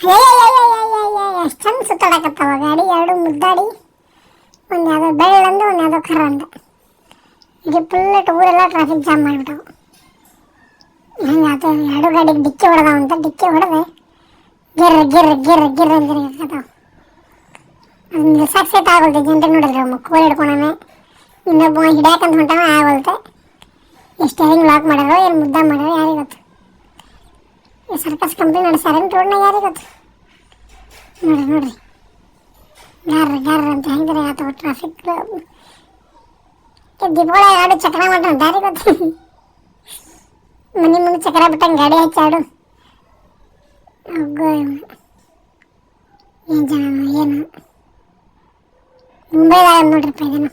ಎಷ್ಟು ಚಂದ ಸುತ್ತಾಡಕತ್ತಾವ ಗಾಡಿ, ಎರಡು ಮುದ್ದಾಡಿ, ಒಂದು ಯಾವುದೋ ಬೆಳ್ಳಂದು ಒಂದು ಯಾವುದೋ ಕರ ಅಂದ. ಇದು ಫುಲ್ ಊರೆಲ್ಲ ಟ್ರಾಫಿಕ್ ಜಾಮ್ ಮಾಡಿಬಿಟ್ಟವು. ಹಂಗೆ ಆತ ಎರಡು ಗಾಡಿಗೆ ಡಿಕ್ಕಿ ಹೊಡೆದವಂತ, ಡಿಕ್ಕಿ ಹೊಡೆದೆ ಗಿರ್ರ ಗಿರ್ರ ಗಿರ್ರ ಗಿರ್ರ ಅಂತ ತಿರುಗಾಕತ್ತಾವ. ಒಂದು ಸಕ್ಸೆಟ್ ಆಗೋಲ್ತೆ. ಜನರು ನೋಡಿದ್ರೆ ಕೋಲ್ ಹಿಡ್ಕೊಳನೆ, ಇನ್ನೊಬ್ಬ ಹಿಡ್ಯಾಕಂತ ಹೊಂಟಾವ, ಆಗೋಲ್ತೆ. ಎಷ್ಟು ಹೆಂಗೆ ಲಾಕ್ ಮಾಡ್ಯಾರೋ ಏನು ಮುದ್ದ ಮಾಡ್ಯಾರೋ ಯಾರಿಗೆ ಗೊತ್ತು. ಸರ್ಕಸ್ ಕಂಪ್ನಿ ನಡೆಸ್ಯಾರೇನು ರೋಡ್ನಾಗ ಯಾರಿಗೆ ಗೊತ್ತು. ನೋಡ್ರಿ ಗಾರ್ರ ಗಾರ್ರ ಅಂತ ಹೆಂಗೆ ಆತವ ಟ್ರಾಫಿಕ್. ದೀಪಾವಳಿ ಗಾಡಿ ಚಕ್ರ ಮಾಡ್ತಾನೆ ದಾರಿ ಗೊತ್ತು. ಮನೆ ಮುಂದೆ ಚಕ್ರ ಬಿಟ್ಟಂಗೆ ಗಾಡಿ ಹಚ್ಚಾಡು. ಏನು ಜನ ಏನು ಮುಂಬೈದಾಗ ನೋಡ್ರಿಪ್ಪ ಇದನ್ನು.